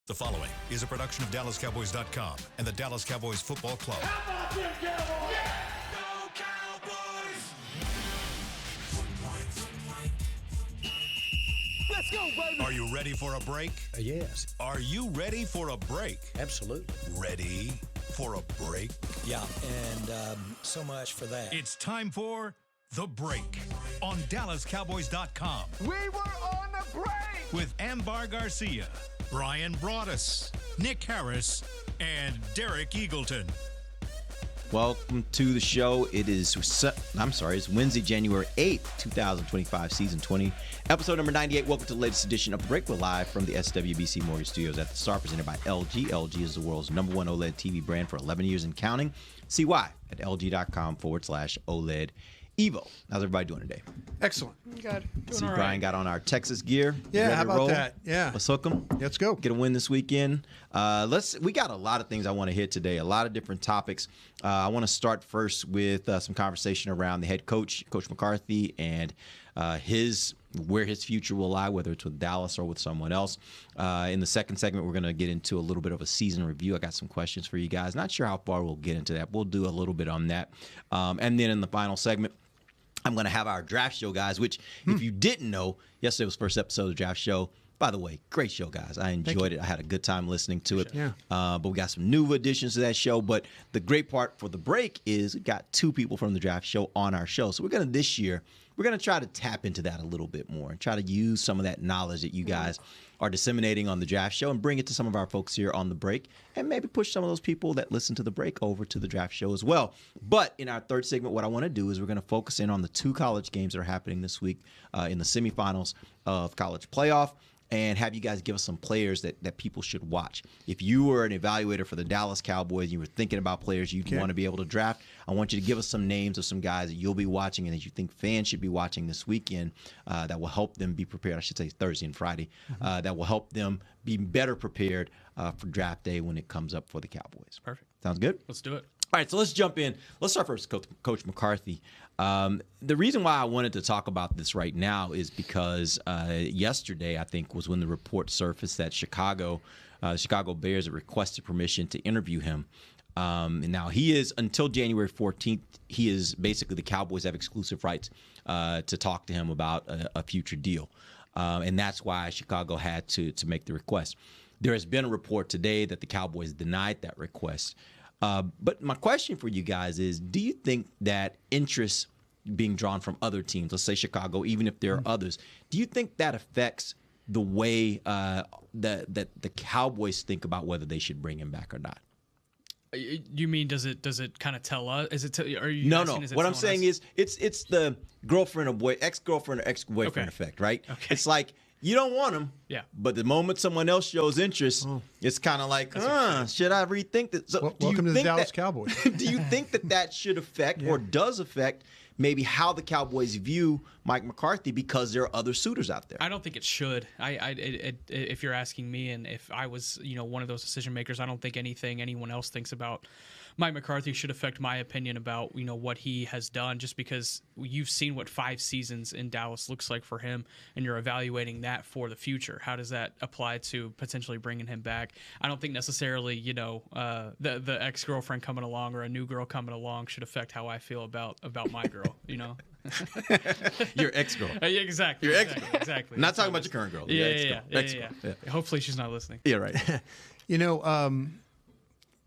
The following is a production of DallasCowboys.com and the Dallas Cowboys Football Club. How about them Cowboys? Yeah! Let's go, baby. Are you ready for a break? Yes. Are you ready for a break? Absolutely. Ready for a break? Yeah, and so much for that. It's time for The Break on DallasCowboys.com. We were on the break! With Ambar Garcia, Bryan Broaddus, Nick Harris, and Derek Eagleton. Welcome to the show. It's Wednesday, January 8th, 2025, season 20, episode number 98. Welcome to the latest edition of The Break. We're live from the SWBC Mortgage Studios at the Star, presented by LG. LG is the world's #1 OLED TV brand for 11 years and counting. See why at lg.com/OLED Evo. How's everybody doing today? Excellent. Good. See, Brian got on our Texas gear. Yeah, Ready how to about roll? that? Yeah. Let's hook them. Let's go. Get a win this weekend. We got a lot of things I want to hit today, a lot of different topics. I want to start first with some conversation around the head coach, Coach McCarthy, and where his future will lie, whether it's with Dallas or with someone else. In the second segment, we're going to get into a little bit of a season review. I got some questions for you guys. Not sure how far we'll get into that. We'll do a little bit on that. And then in the final segment, I'm going to have our draft show, guys, which, if you didn't know, yesterday was the first episode of the draft show. By the way, great show, guys. I enjoyed it. I had a good time listening to it. Yeah. But we got some new additions to that show. But the great part for the break is we got two people from the draft show on our show. So we're going to try to tap into that a little bit more and try to use some of that knowledge that you guys are disseminating on the draft show and bring it to some of our folks here on the break, and maybe push some of those people that listen to the break over to the draft show as well. But in our third segment, what I want to do is we're going to focus in on the two college games that are happening this week in the semifinals of college playoff, and have you guys give us some players that people should watch. If you were an evaluator for the Dallas Cowboys, you were thinking about players you'd want to be able to draft, I want you to give us some names of some guys that you'll be watching and that you think fans should be watching this weekend that will help them be prepared. I should say Thursday and Friday. That will help them be better prepared for draft day when it comes up for the Cowboys. Perfect. Sounds good? Let's do it. All right, so let's jump in. Let's start first with Coach McCarthy. The reason why I wanted to talk about this right now is because yesterday, I think, was when the report surfaced that Chicago Bears had requested permission to interview him. And now he is, until January 14th, he is basically, the Cowboys have exclusive rights to talk to him about a future deal. And that's why Chicago had to make the request. There has been a report today that the Cowboys denied that request. But my question for you guys is, do you think that interest being drawn from other teams, let's say Chicago, even if there are others, do you think that affects the way that the Cowboys think about whether they should bring him back or not? You mean does it kind of tell us? Is it? Are you? No. asking, is it What I'm telling saying us? is it's the ex-girlfriend or ex-boyfriend effect, right? Okay. It's like you don't want him, Yeah. but the moment someone else shows interest, it's kind of like, should I rethink this? So Welcome to the Dallas Cowboys. Do you think that should affect or does affect maybe how the Cowboys view Mike McCarthy because there are other suitors out there? I don't think it should. If you're asking me, and if I was, one of those decision makers, I don't think anything anyone else thinks about Mike McCarthy should affect my opinion about, what he has done, just because you've seen what 5 seasons in Dallas looks like for him, and you're evaluating that for the future. How does that apply to potentially bringing him back? I don't think necessarily, the ex-girlfriend coming along or a new girl coming along should affect how I feel about my girl, Your ex-girl. Yeah, exactly. Your ex-girl. Exactly. Not talking about your current girl. Yeah, Your yeah. ex-girl. Yeah. Hopefully she's not listening. Yeah, right.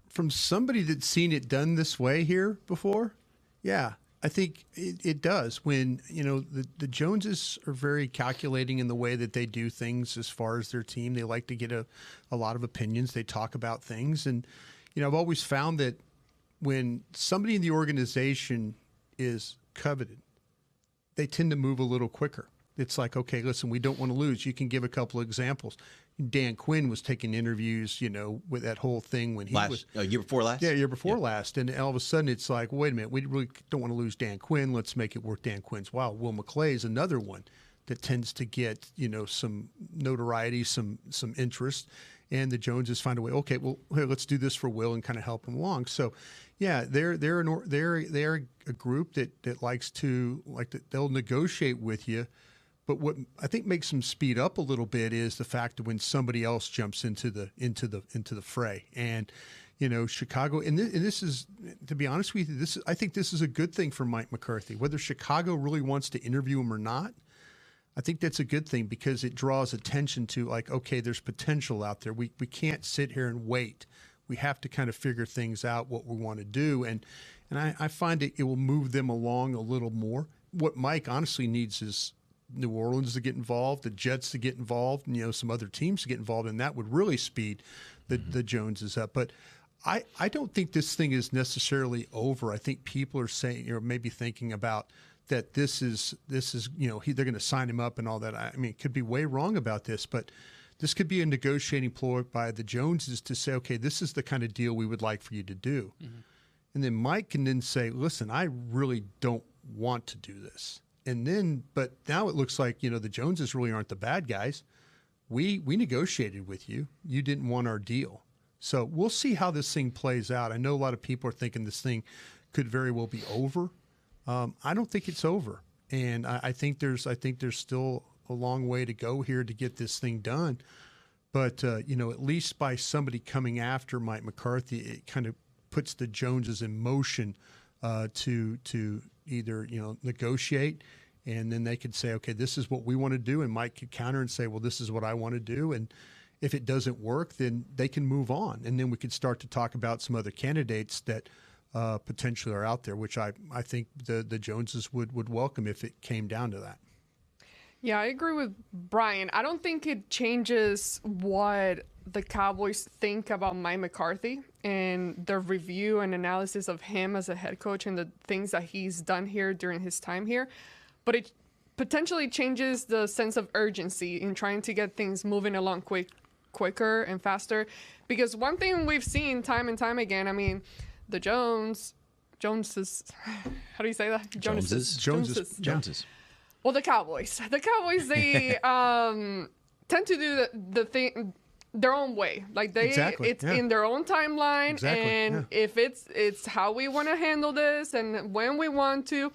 From somebody that's seen it done this way here before, yeah, I think it does. When, the Joneses are very calculating in the way that they do things as far as their team. They like to get a lot of opinions. They talk about things. And, I've always found that when somebody in the organization is coveted, they tend to move a little quicker. It's like, okay, listen, we don't want to lose. You can give a couple of examples. Dan Quinn was taking interviews, with that whole thing when he was year before last. Yeah, year before last, and all of a sudden it's like, wait a minute, we really don't want to lose Dan Quinn. Let's make it worth Dan Quinn's while. Will McClay is another one that tends to get some notoriety, some interest, and the Joneses find a way. Okay, well, hey, let's do this for Will and kind of help him along. So, yeah, they're a group that likes to they'll negotiate with you But what I think makes them speed up a little bit is the fact that when somebody else jumps into the fray, and Chicago, and this is, to be honest with you, I think this is a good thing for Mike McCarthy. Whether Chicago really wants to interview him or not, I think that's a good thing because it draws attention to, like, okay, there's potential out there. We can't sit here and wait. We have to kind of figure things out, what we want to do, and I find it will move them along a little more. What Mike honestly needs is New Orleans to get involved, the Jets to get involved, and some other teams to get involved, and that would really speed the Joneses up. But I don't think this thing is necessarily over. I think people are saying, or maybe thinking about that this is they're going to sign him up and all that. I mean, it could be way wrong about this, but this could be a negotiating ploy by the Joneses to say, okay, this is the kind of deal we would like for you to do. Mm-hmm. And then Mike can then say, listen, I really don't want to do this. And then, but now it looks like, the Joneses really aren't the bad guys. We negotiated with you. You didn't want our deal. So we'll see how this thing plays out. I know a lot of people are thinking this thing could very well be over. I don't think it's over. And I think there's still a long way to go here to get this thing done. But, at least by somebody coming after Mike McCarthy, it kind of puts the Joneses in motion to either, negotiate, and then they could say, okay, this is what we want to do. And Mike could counter and say, well, this is what I want to do. And if it doesn't work, then they can move on. And then we could start to talk about some other candidates that potentially are out there, which I think the Joneses would welcome if it came down to that. Yeah, I agree with Brian. I don't think it changes what the Cowboys think about Mike McCarthy and their review and analysis of him as a head coach and the things that he's done here during his time here. But it potentially changes the sense of urgency in trying to get things moving along quicker and faster. Because one thing we've seen time and time again, I mean, the Joneses, how do you say that? Joneses. Well, the Cowboys, they tend to do the thing their own way. Like it's in their own timeline, and if it's how we want to handle this and when we want to.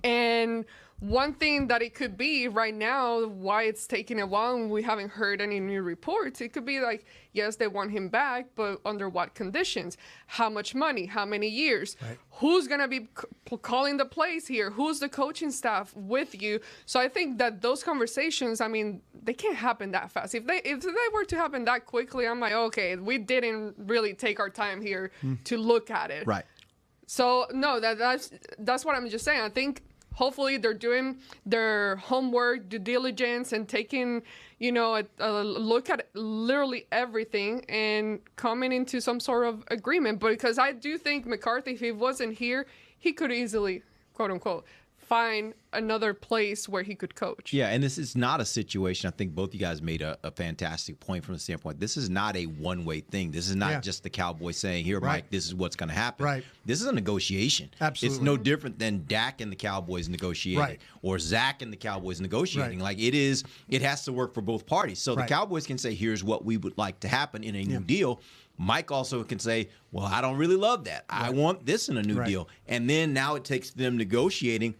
And one thing that it could be right now, why it's taking a while and we haven't heard any new reports, it could be like, yes, they want him back, but under what conditions? How much money? How many years? Right. Who's going to be calling the plays here? Who's the coaching staff with you? So I think that those conversations, I mean, they can't happen that fast. If they were to happen that quickly, I'm like, okay, we didn't really take our time here to look at it. Right. So no, that's what I'm just saying. I think hopefully they're doing their homework, due diligence, and taking, a look at literally everything and coming into some sort of agreement. But because I do think McCarthy, if he wasn't here, he could easily, quote unquote, find another place where he could coach. Yeah, and this is not a situation. I think both you guys made a fantastic point from the standpoint. This is not a one-way thing. This is not just the Cowboys saying, here, Mike, this is what's going to happen. Right. This is a negotiation. Absolutely. It's no different than Dak and the Cowboys negotiating or Zach and the Cowboys negotiating. Like it has to work for both parties. So the Cowboys can say, here's what we would like to happen in a new deal. Mike also can say, well, I don't really love that. I want this in a new deal. And then now it takes them negotiating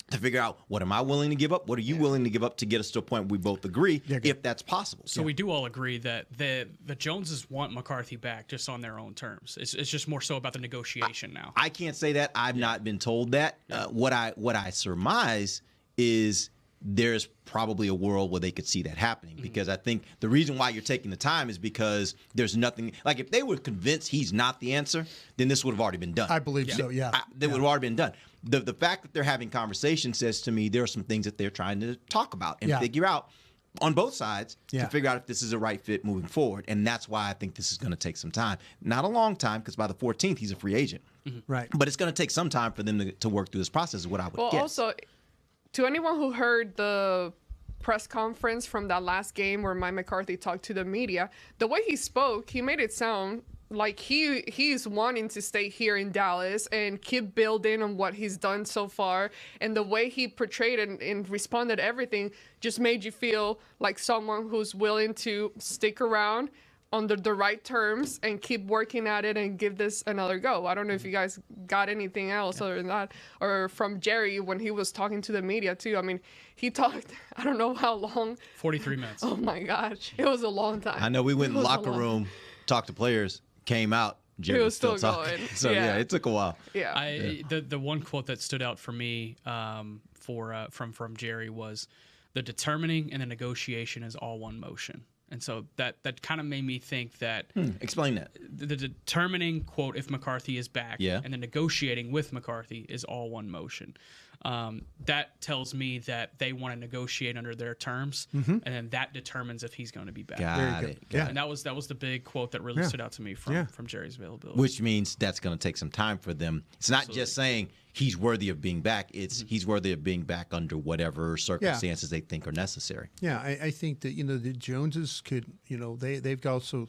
to figure out, what am I willing to give up? What are you willing to give up to get us to a point where we both agree, if that's possible? So we do all agree that the Joneses want McCarthy back just on their own terms. It's just more so about the negotiation now. I can't say that. I've not been told that. What I surmise is there's probably a world where they could see that happening, because I think the reason why you're taking the time is because there's nothing – like if they were convinced he's not the answer, then this would have already been done. I believe so, yeah. They would have already been done. The fact that they're having conversations says to me there are some things that they're trying to talk about and figure out on both sides to figure out if this is a right fit moving forward. And that's why I think this is going to take some time. Not a long time, because by the 14th, he's a free agent. Right. But it's going to take some time for them to work through this process is what I would guess. Well, also, to anyone who heard the press conference from that last game where Mike McCarthy talked to the media, the way he spoke, he made it sound like he's wanting to stay here in Dallas and keep building on what he's done so far. And the way he portrayed and responded to everything just made you feel like someone who's willing to stick around, under the right terms and keep working at it and give this another go. I don't know if you guys got anything else other than that, or from Jerry when he was talking to the media too. I mean, he talked, I don't know how long. 43 minutes. Oh my gosh. It was a long time. I know we went in the locker room, talked to players, came out. Jerry was still talking. Going. So yeah, it took a while. Yeah. The one quote that stood out for me from Jerry was, the determining and the negotiation is all one motion. And so that kind of made me think that... Explain that. The determining, quote, if McCarthy is back, and the negotiating with McCarthy is all one motion. That tells me that they want to negotiate under their terms, and then that determines if he's going to be back. Got it. And that was the big quote that really stood out to me from Jerry's availability. Which means that's going to take some time for them. It's not just saying he's worthy of being back. It's he's worthy of being back under whatever circumstances they think are necessary. Yeah, I think that, the Joneses could, they've also,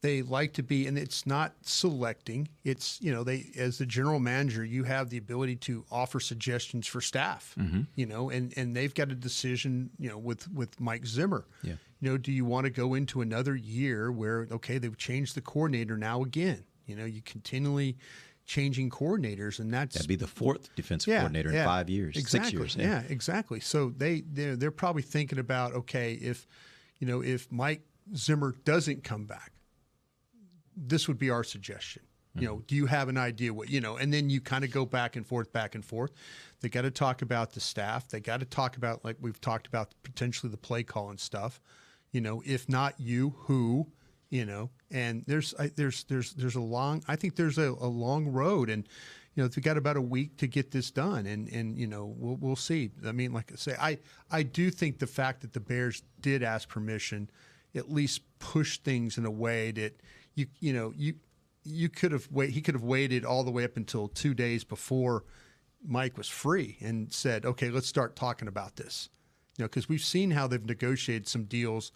they like to be, and it's not selecting. It's, they, as the general manager, you have the ability to offer suggestions for staff, and they've got a decision, with Mike Zimmer. Yeah. Do you want to go into another year where, okay, they've changed the coordinator now again? You continually changing coordinators, and that'd be the fourth defensive coordinator in 5 years, exactly. 6 years. Yeah, exactly. So they're probably thinking about, okay, if Mike Zimmer doesn't come back, this would be our suggestion. Do you have an idea what, and then you kind of go back and forth. They got to talk about the staff. They got to talk about, like we've talked about, potentially the play call and stuff. If not you, who? And there's a long, I think there's a long road, and we got about a week to get this done, and we'll see. I mean, like I say, I do think the fact that the Bears did ask permission at least push things in a way that he could have waited all the way up until 2 days before Mike was free and said, okay, let's start talking about this, because we've seen how they've negotiated some deals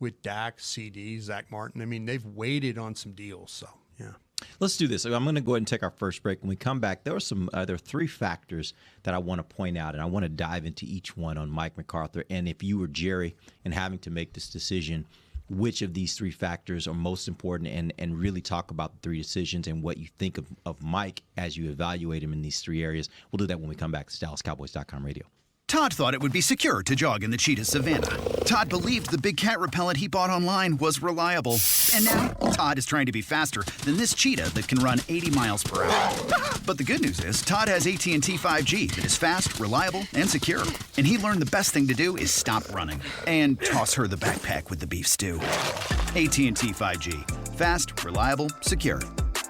with Dak, CD, Zach Martin. I mean, they've waited on some deals. So, yeah. Let's do this. I'm going to go ahead and take our first break. When we come back, there are 3 factors that I want to point out, and I want to dive into each one on Mike McCarthy. And if you were Jerry and having to make this decision, which of these 3 factors are most important, and really talk about the 3 decisions and what you think of Mike as you evaluate him in these 3 areas. We'll do that when we come back. It's DallasCowboys.com radio. Todd thought it would be secure to jog in the cheetah savanna. Todd believed the big cat repellent he bought online was reliable. And now, Todd is trying to be faster than this cheetah that can run 80 miles per hour. But the good news is, Todd has AT&T 5G that is fast, reliable, and secure. And he learned the best thing to do is stop running and toss her the backpack with the beef stew. AT&T 5G. Fast, reliable, secure.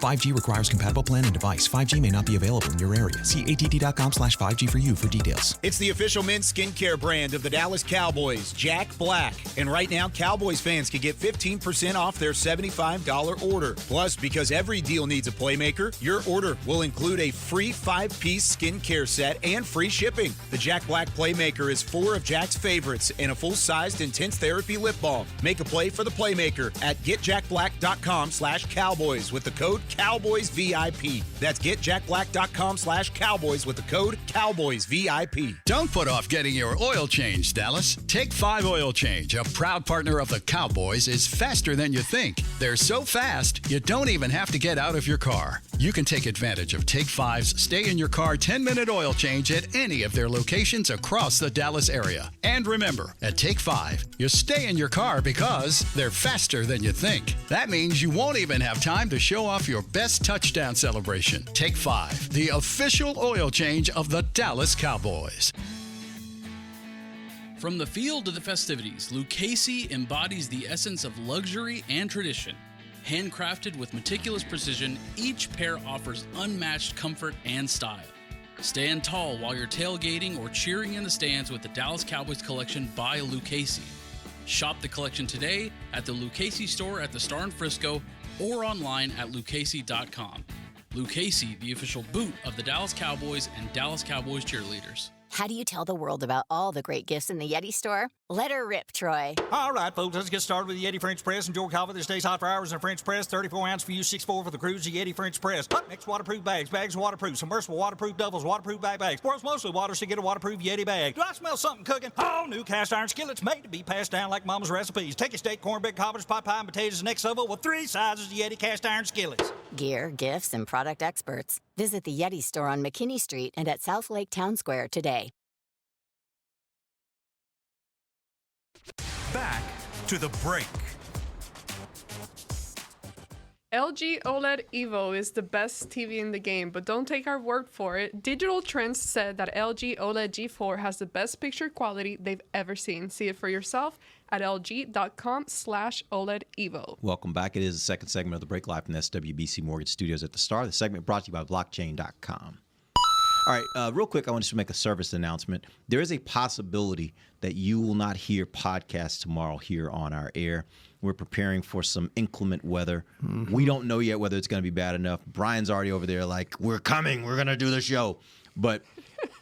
5G requires compatible plan and device. 5G may not be available in your area. See att.com/5G for you for details. It's the official men's skincare brand of the Dallas Cowboys, Jack Black. And right now, Cowboys fans can get 15% off their $75 order. Plus, because every deal needs a playmaker, your order will include a free 5-piece skincare set and free shipping. The Jack Black Playmaker is 4 of Jack's favorites and a full-sized intense therapy lip balm. Make a play for the Playmaker at getjackblack.com/Cowboys with the code CowboysVIP. That's getjackblack.com/Cowboys with the code CowboysVIP. Don't put off getting your oil change, Dallas. Take 5 Oil Change, a proud partner of the Cowboys, is faster than you think. They're so fast, you don't even have to get out of your car. You can take advantage of Take 5's Stay in Your Car 10-minute oil change at any of their locations across the Dallas area. And remember, at Take 5, you stay in your car because they're faster than you think. That means you won't even have time to show off your best touchdown celebration. Take 5, the official oil change of the Dallas Cowboys. From the field to the festivities, Lucchese embodies the essence of luxury and tradition. Handcrafted with meticulous precision, each pair offers unmatched comfort and style. Stand tall while you're tailgating or cheering in the stands with the Dallas Cowboys collection by Lucchese. Shop the collection today at the Lucchese store at the Star in Frisco or online at lucchese.com. Lucchese, the official boot of the Dallas Cowboys and Dallas Cowboys cheerleaders. How do you tell the world about all the great gifts in the Yeti store? Let her rip, Troy. All right, folks, let's get started with the Yeti French Press. Enjoy coffee that stays hot for hours in a French press. 34 ounce for you, 6'4" for the cruise. The Yeti French Press. Up next, waterproof bags. Bags waterproof. Submersible waterproof doubles. Waterproof bags. World's mostly water, so get a waterproof Yeti bag. Do I smell something cooking? Oh, new cast iron skillets made to be passed down like Mama's recipes. Take a steak, cornbread, cobbler's pot pie, and potatoes next level with 3 sizes of Yeti cast iron skillets. Gear, gifts, and product experts. Visit the Yeti store on McKinney Street and at South Lake Town Square today. Back to the break. LG OLED Evo is the best TV in the game, but don't take our word for it. Digital Trends said that LG OLED G4 has the best picture quality they've ever seen. See it for yourself at lg.com/OLED Evo. Welcome back. It is the second segment of the break live from the SWBC Mortgage Studios at the Star. The segment brought to you by blockchain.com. All right, real quick, I want to make a service announcement. There is a possibility that you will not hear podcasts tomorrow here on our air. We're preparing for some inclement weather. Mm-hmm. We don't know yet whether it's going to be bad enough. Brian's already over there like, we're coming. We're going to do the show. But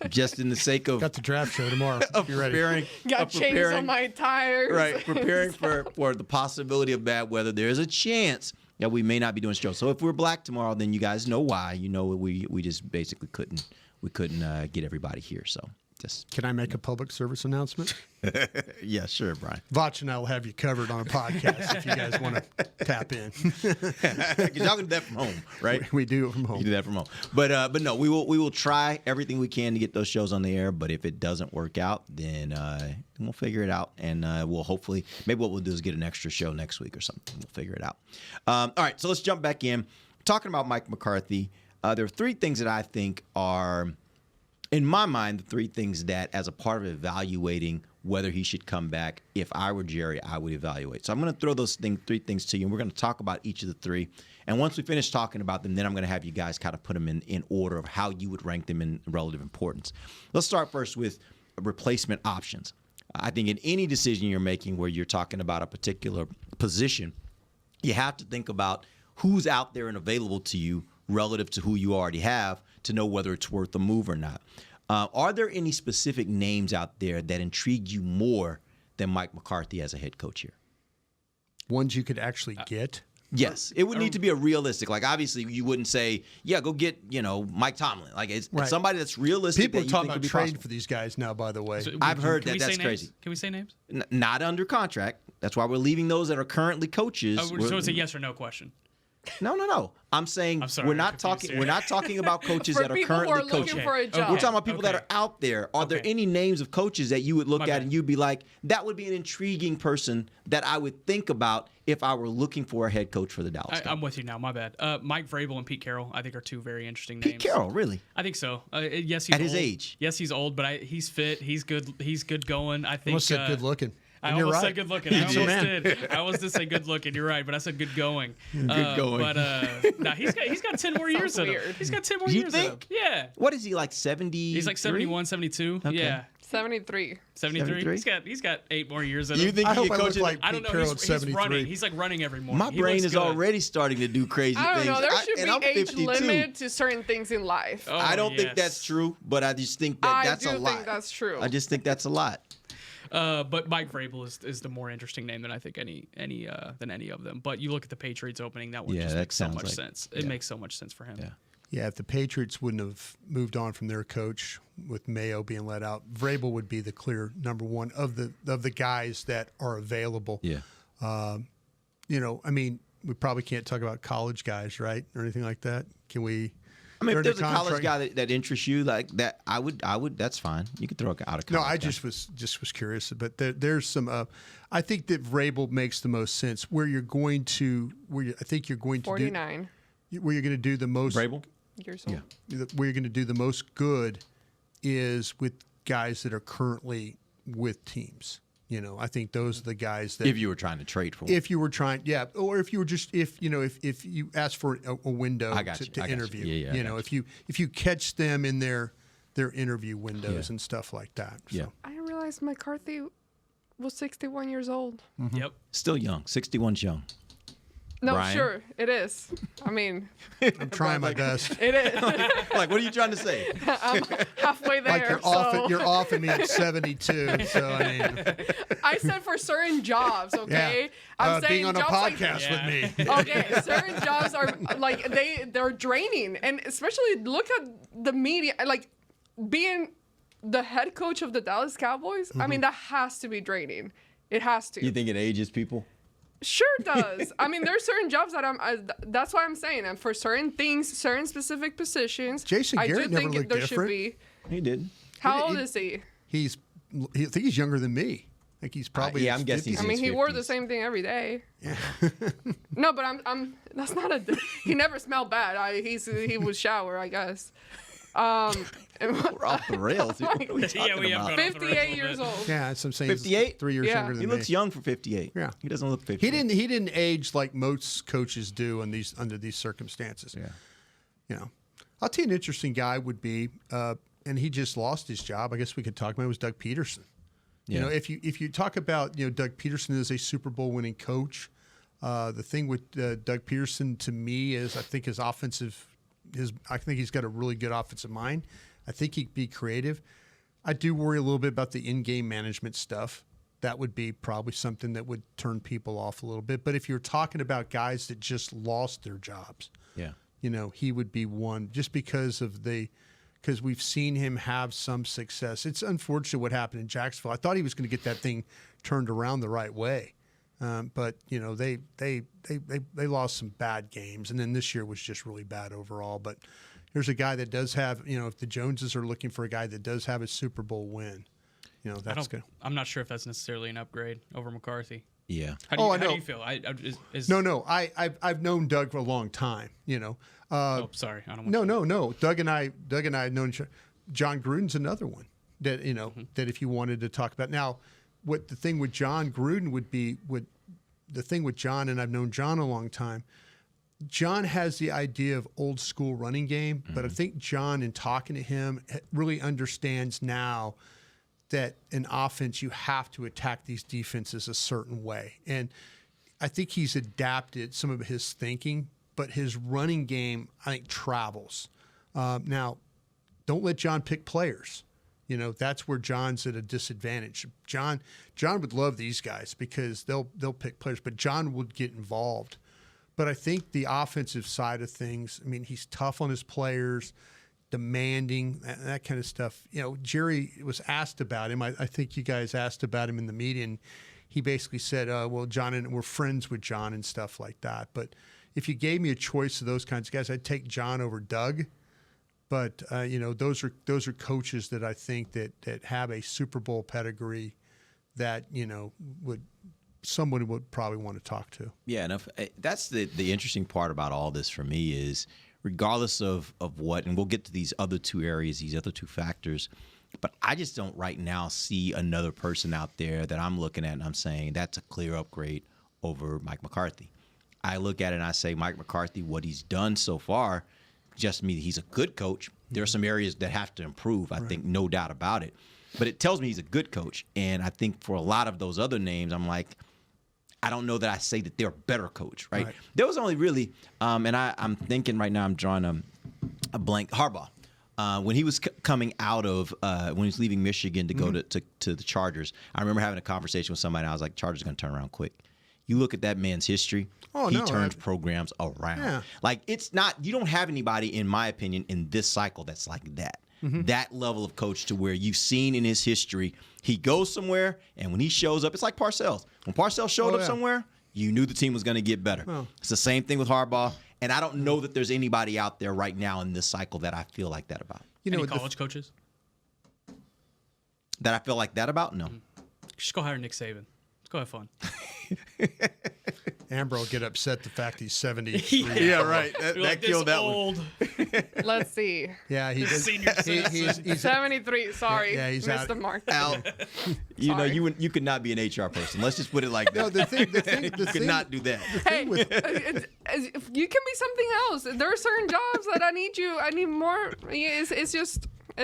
just in the sake of... Got the draft show tomorrow. You're ready. Got chains on my tires. Right, preparing for the possibility of bad weather. There's a chance that we may not be doing a show. So if we're black tomorrow, then you guys know why. You know we just basically couldn't get everybody here. So just can I make a public service announcement? Yeah, sure, Brian. Vach and I will have you covered on a podcast if you guys want to tap in. Because y'all can do that from home, right? We do it from home. You do that from home. But no, we will try everything we can to get those shows on the air. But if it doesn't work out, then we'll figure it out, and we'll hopefully maybe what we'll do is get an extra show next week or something. We'll figure it out. All right, so let's jump back in. Talking about Mike McCarthy. There are 3 things that I think are, in my mind, the 3 things that, as a part of evaluating whether he should come back, if I were Jerry, I would evaluate. So I'm going to throw those 3 things to you, and we're going to talk about each of the 3. And once we finish talking about them, then I'm going to have you guys kind of put them in order of how you would rank them in relative importance. Let's start first with replacement options. I think in any decision you're making where you're talking about a particular position, you have to think about who's out there and available to you relative to who you already have to know whether it's worth a move or not. Are there any specific names out there that intrigue you more than Mike McCarthy as a head coach here? Ones you could actually get? Yes. It would need to be a realistic. Like, obviously, you wouldn't say, yeah, go get, Mike Tomlin. Like, it's somebody that's realistic. People that are talking think about trade for these guys now, by the way. So I've heard can that's names? crazy. Can we say names? Not under contract. That's why we're leaving those that are currently coaches. So it's a yes or no question. No. I'm saying we're not talking. We're not talking about coaches that are currently coaching. For a job. We're talking about people that are out there. Are there any names of coaches that you would look at and you'd be like, that would be an intriguing person that I would think about if I were looking for a head coach for the Dallas Cowboys? I'm with you now. My bad. Mike Vrabel and Pete Carroll, I think, are 2 very interesting names. Pete Carroll, really? I think so. Yes, he's at his old. age. Yes, he's old, but he's fit. He's good. He's good going. I think. Almost said good looking. I almost said good looking. I almost did. I almost did say good looking. You're right, but I said good going. Good going. But no, he's got 10 more years in him. He's got 10 more years in him. Yeah. What is he, like 70? He's like 71, 72. Okay. Yeah. 73. 73. He's got 8 more years in him. You think I he hope I look like I don't Pete know. Carroll at 73. Running. He's like running every morning. My brain is already starting to do crazy things. I don't know. There should and be I'm age 52. limit to certain things in life. Oh, I don't think that's true, but I just think that's a lot. I do think that's true. I just think that's a lot. But Mike Vrabel is the more interesting name than I think any of them. But you look at the Patriots opening, that one just makes so much sense. It makes so much sense for him. Yeah, if the Patriots wouldn't have moved on from their coach with Mayo being let out, Vrabel would be the clear number 1 of the guys that are available. Yeah. I mean, we probably can't talk about college guys, right, or anything like that. Can we? I mean, if there's a college guy that interests you like that, I would. That's fine. You can throw a out of college. No, I just was curious, but there's some. I think that Vrabel makes the most sense. Where you're going to, I think you're going to 49. Where you're going to do the most. Vrabel? Years old. Yeah. Where you're going to do the most good is with guys that are currently with teams. I think those are the guys that. If you were trying to trade for them. If you were trying, yeah, or if you were just if you asked for a window to interview, Yeah, if you catch them in their interview windows and stuff like that. So. Yeah. I didn't realize McCarthy was 61 years old. Mm-hmm. Yep. Still young. 61's young. No, Bryan? sure, it is. I mean, I'm trying my best. it is. Like, what are you trying to say? I'm halfway there. Like you're off at me at 72. So I mean, I said for certain jobs, okay? Yeah. I'm saying being on a jobs podcast with me. Okay, certain jobs are like they're draining, and especially look at the media. Like being the head coach of the Dallas Cowboys. I mean, that has to be draining. It has to. You think it ages people? Sure it does. I mean, there's certain jobs that that's why I'm saying. And for certain things, certain specific positions, Jason I Garrett do never think looked there different. should be. He did. How old is he? I think he's younger than me. Like he's probably. Yeah, I'm guessing. I mean, he wore the same thing every day. Yeah. No, but I'm. That's not a. He never smelled bad. He would shower, I guess. We're off the rails. What are we talking about? 58 years old. Yeah, that's what I'm saying. 58? 3 years younger than He me. looks young for 58. Yeah, he doesn't look 58. He didn't age like most coaches do under these circumstances. Yeah. You know, I'll tell you an interesting guy would be, and he just lost his job. I guess we could talk about it, was Doug Peterson. Yeah. You know, if you talk about Doug Peterson as a Super Bowl winning coach, the thing with Doug Peterson to me is I think his offensive. I think he's got a really good offensive mind. I think he'd be creative. I do worry a little bit about the in-game management stuff. That would be probably something that would turn people off a little bit. But if you're talking about guys that just lost their jobs, yeah, he would be one just because we've seen him have some success. It's unfortunate what happened in Jacksonville. I thought he was going to get that thing turned around the right way. But they lost some bad games, and then this year was just really bad overall. But here's a guy that does have, if the Joneses are looking for a guy that does have a Super Bowl win, that's good. I'm not sure if that's necessarily an upgrade over McCarthy. Yeah. How do you feel? No. I've known Doug for a long time. Sorry. I don't. No. Doug and I have known each other. John Gruden's another one that that if you wanted to talk about now. What the thing with John Gruden would be, the thing with John, and I've known John a long time, John has the idea of old school running game, but I think John, in talking to him, really understands now that in offense you have to attack these defenses a certain way. And I think he's adapted some of his thinking, but his running game, I think, travels. Now, don't let John pick players. That's where John's at a disadvantage. John would love these guys because they'll pick players, but John would get involved. But I think the offensive side of things, I mean, he's tough on his players, demanding, that kind of stuff. Jerry was asked about him. I think you guys asked about him in the media, and he basically said, well, John and we're friends with John and stuff like that. But if you gave me a choice of those kinds of guys, I'd take John over Doug. But those are coaches that I think that have a Super Bowl pedigree that someone would probably want to talk to. Yeah, and that's the interesting part about all this for me is regardless of what, and we'll get to these other two areas, these other two factors, but I just don't right now see another person out there that I'm looking at and I'm saying that's a clear upgrade over Mike McCarthy. I look at it and I say Mike McCarthy, what he's done so far, just me, he's a good coach. There are some areas that have to improve, I think, no doubt about it. But it tells me he's a good coach. And I think for a lot of those other names, I'm like, I don't know that I say that they're a better coach, right? There was only really, and I'm thinking right now, I'm drawing a blank, Harbaugh. When he was coming out of, when he was leaving Michigan to go to the Chargers, I remember having a conversation with somebody, and I was like, Chargers are going to turn around quick. You look at that man's history, he turns programs around. Yeah. Like, it's not, you don't have anybody, in my opinion, in this cycle that's like that. That level of coach to where you've seen in his history, he goes somewhere, and when he shows up, it's like Parcells. When Parcells showed up somewhere, you knew the team was going to get better. It's the same thing with Harbaugh, and I don't know that there's anybody out there right now in this cycle that I feel like that about. Any college coaches? That I feel like that about? No. Just go hire Nick Saban. Let's go have fun. Amber will get upset the fact he's 70. Yeah, right. That killed that old. one. Let's see. Yeah, he's 73. Sorry, yeah, he's missed out. the mark. Out. You could not be an HR person. Let's just put it like that. No, the thing you could not do that. Hey, you can be something else. There are certain jobs that I need more.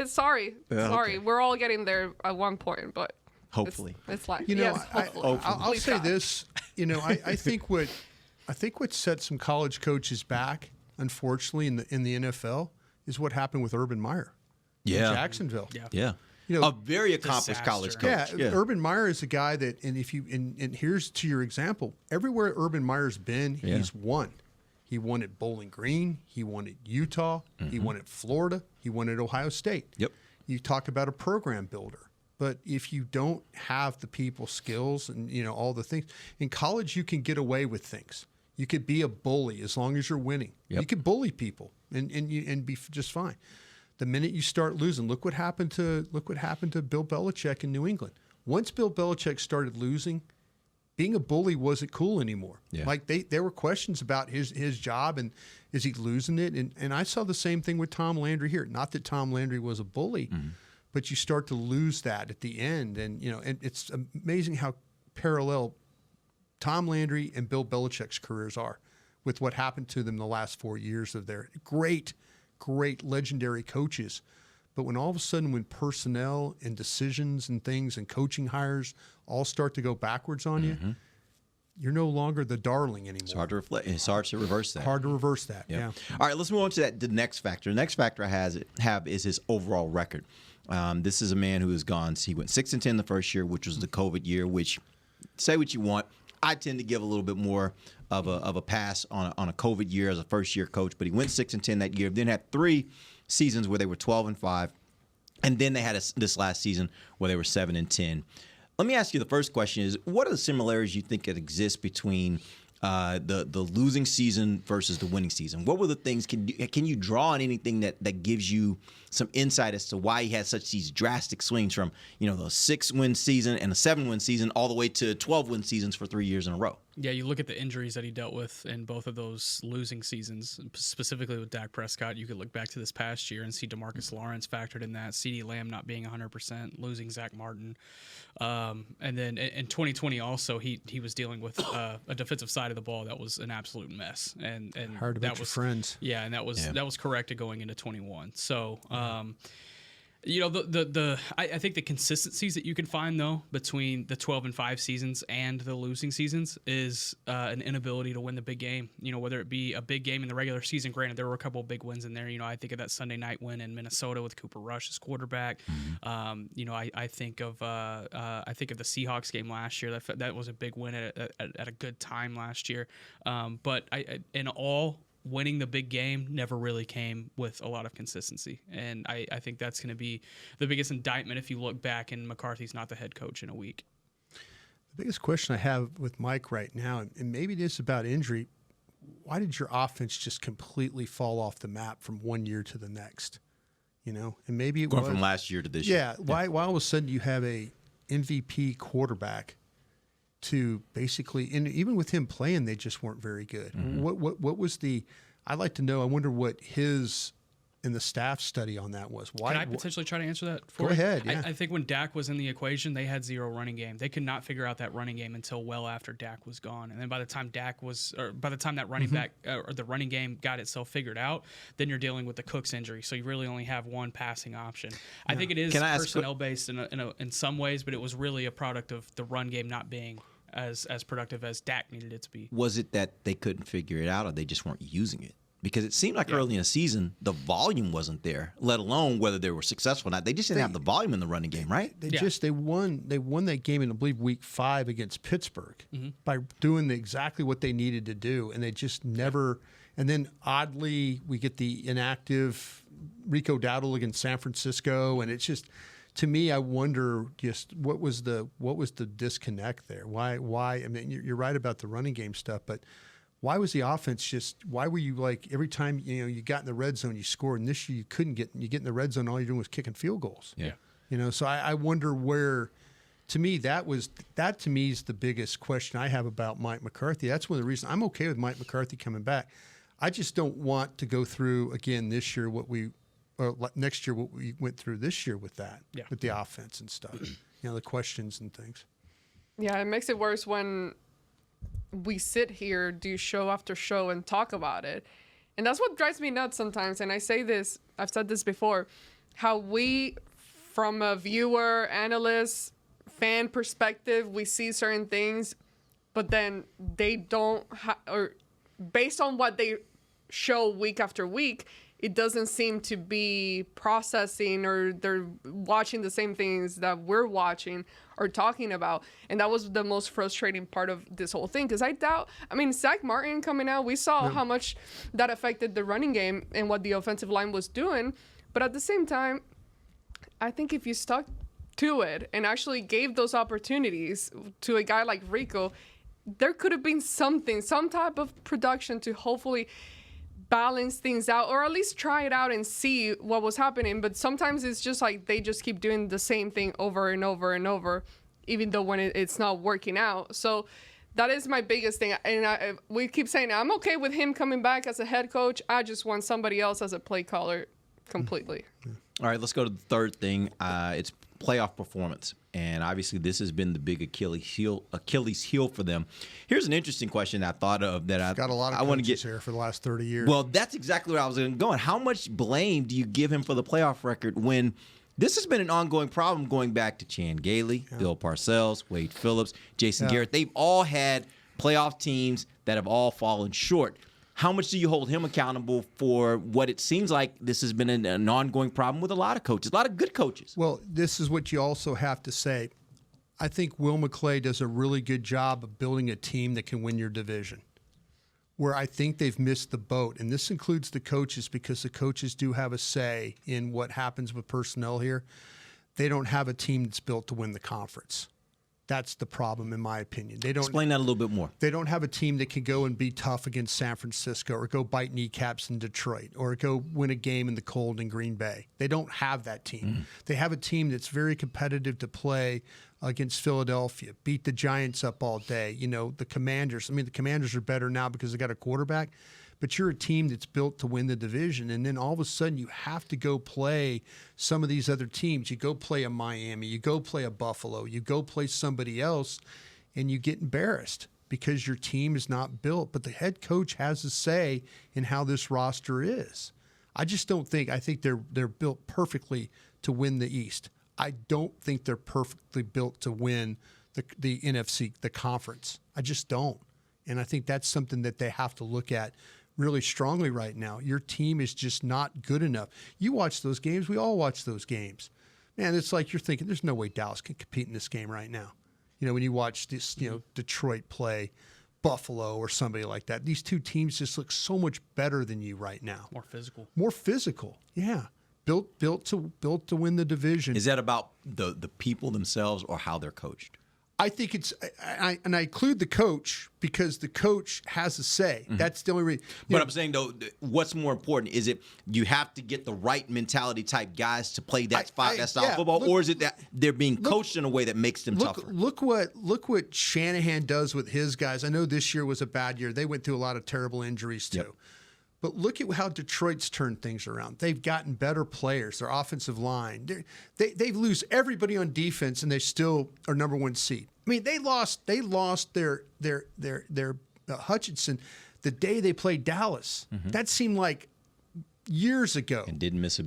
Sorry. Okay. We're all getting there at one point, but hopefully it's like I'll say this. I think what I think what set some college coaches back, unfortunately, in the NFL, is what happened with Urban Meyer in Jacksonville. Yeah. A very accomplished college coach. Yeah, Urban Meyer is a guy that, and if you and here's to your example, everywhere Urban Meyer's been, he's won. He won at Bowling Green. He won at Utah. He won at Florida. He won at Ohio State. Yep. You talk about a program builder, but if you don't have the people skills and all the things in college, you can get away with things. You could be a bully as long as you're winning. Yep. You could bully people and be just fine. The minute you start losing, look what happened to Bill Belichick in New England. Once Bill Belichick started losing, being a bully wasn't cool anymore. Yeah. Like there were questions about his job and is he losing it? And I saw the same thing with Tom Landry here. Not that Tom Landry was a bully, but you start to lose that at the end. And and it's amazing how parallel Tom Landry and Bill Belichick's careers are with what happened to them the last 4 years of their great legendary coaches. But when all of a sudden, when personnel and decisions and things and coaching hires all start to go backwards on you, you're no longer the darling anymore. It's hard to reflect. It's hard to reverse that. Hard to reverse that. Yeah. All right, let's move on to the next factor. The next factor I have is his overall record. This is a man who has gone. He went 6-10 the first year, which was the COVID year. Which, say what you want, I tend to give a little bit more of a pass on a COVID year as a first year coach. But he went 6-10 that year. Then had 3 seasons where they were 12-5, and then they had this last season where they were 7-10. Let me ask you the first question: is what are the similarities you think that exist between the losing season versus the winning season? What were the things? Can you draw on anything that gives you some insight as to why he had such these drastic swings from the 6-win season and a 7-win season all the way to 12-win seasons for 3 years in a row? Yeah, you look at the injuries that he dealt with in both of those losing seasons, specifically with Dak Prescott. You could look back to this past year and see DeMarcus Lawrence factored in that, CeeDee Lamb not being 100%, losing Zach Martin. And then in 2020 also, he was dealing with a defensive side of the ball that was an absolute mess. And hard about your friends. Yeah, and that was corrected going into 21. So I think the consistencies that you can find though between the 12-5 seasons and the losing seasons is an inability to win the big game. Whether it be a big game in the regular season. Granted, there were a couple of big wins in there. I think of that Sunday night win in Minnesota with Cooper Rush as quarterback. I think of the Seahawks game last year. That was a big win at a good time last year. But in all, winning the big game never really came with a lot of consistency. And I think that's going to be the biggest indictment if you look back and McCarthy's not the head coach in a week. The biggest question I have with Mike right now, and maybe it is about injury, why did your offense just completely fall off the map from one year to the next? And maybe it Going was from last year to this year. Why all of a sudden you have a MVP quarterback to basically, and even with him playing, they just weren't very good. What was the? I'd like to know. I wonder what his and the staff study on that was. Why? Can I potentially try to answer that for you? Go ahead. Yeah. I think when Dak was in the equation, they had 0 running game. They could not figure out that running game until well after Dak was gone. And then by the time that running back or the running game got itself figured out, then you're dealing with the Cooks injury. So you really only have one passing option. I think it is personnel based in some ways, but it was really a product of the run game not being as productive as Dak needed it to be. Was it that they couldn't figure it out, or they just weren't using it? Because it seemed like early in the season, the volume wasn't there, let alone whether they were successful or not. They just didn't have the volume in the running game, right? They won that game in, I believe, week 5 against Pittsburgh by doing exactly what they needed to do. And they just never – and then oddly, we get the inactive Rico Dowdle against San Francisco. And it's just – to me, I wonder just what was the disconnect there? Why? I mean, you're right about the running game stuff, but – why was the offense just? Why were you like every time you got in the red zone you scored, and this year you couldn't get? You get in the red zone, all you're doing was kicking field goals. Yeah. So I wonder where. To me, that to me is the biggest question I have about Mike McCarthy. That's one of the reasons I'm okay with Mike McCarthy coming back. I just don't want to go through again this year next year what we went through this year with that with the offense and stuff. The questions and things. Yeah, it makes it worse when we sit here, do show after show, and talk about it. And that's what drives me nuts sometimes. And I say this, I've said this before, how we, from a viewer, analyst, fan perspective, we see certain things, but then they don't or based on what they show week after week, it doesn't seem to be processing, or they're watching the same things that we're watching or talking about. And that was the most frustrating part of this whole thing, because Zach Martin coming out, we saw how much that affected the running game and what the offensive line was doing. But at the same time, I think if you stuck to it and actually gave those opportunities to a guy like Rico, there could have been some type of production to hopefully balance things out, or at least try it out and see what was happening. But sometimes it's just like they just keep doing the same thing over and over and over, even though when it's not working out. So that is my biggest thing. And we keep saying I'm okay with him coming back as a head coach. I just want somebody else as a play caller completely. All right, let's go to the third thing. It's playoff performance. And obviously this has been the big Achilles heel for them. Here's an interesting question I thought of that I got a lot of coaches here for the last 30 years. Well, that's exactly where I was going. How much blame do you give him for the playoff record when this has been an ongoing problem going back to Chan Gailey, Bill Parcells, Wade Phillips, Jason Garrett? They've all had playoff teams that have all fallen short. How much do you hold him accountable for what it seems like this has been an ongoing problem with a lot of coaches, a lot of good coaches? Well, this is what you also have to say. I think Will McClay does a really good job of building a team that can win your division. Where I think they've missed the boat, and this includes the coaches, because the coaches do have a say in what happens with personnel here. They don't have a team that's built to win the conference. That's the problem, in my opinion. They don't explain that a little bit more. They don't have a team that can go and be tough against San Francisco, or go bite kneecaps in Detroit, or go win a game in the cold in Green Bay. They don't have that team. They have a team that's very competitive to play against Philadelphia, beat the Giants up all day. The Commanders. The Commanders are better now because they got a quarterback. But you're a team that's built to win the division, and then all of a sudden you have to go play some of these other teams. You go play a Miami, you go play a Buffalo, you go play somebody else, and you get embarrassed because your team is not built. But the head coach has a say in how this roster is. I just don't think – I think they're built perfectly to win the East. I don't think they're perfectly built to win the NFC, the conference. I just don't. And I think that's something that they have to look at really strongly right now. Your team is just not good enough. You watch those games. We all watch those games. Man, it's like you're thinking, there's no way Dallas can compete in this game right now. When you watch this, Detroit play Buffalo or somebody like that. These two teams just look so much better than you right now. More physical. Yeah. Built to win the division. Is that about the people themselves or how they're coached? I think it's, I include the coach because the coach has a say. That's the only reason. But I'm saying, though, what's more important? Is it you have to get the right mentality type guys to play that style of football, or is it that they're being coached in a way that makes them tougher? Look what Shanahan does with his guys. I know this year was a bad year. They went through a lot of terrible injuries, too. Yep. But look at how Detroit's turned things around. They've gotten better players. Their offensive line, they lose everybody on defense, and they still are number one seed. They lost their Hutchinson the day they played Dallas. That seemed like years ago. And didn't miss a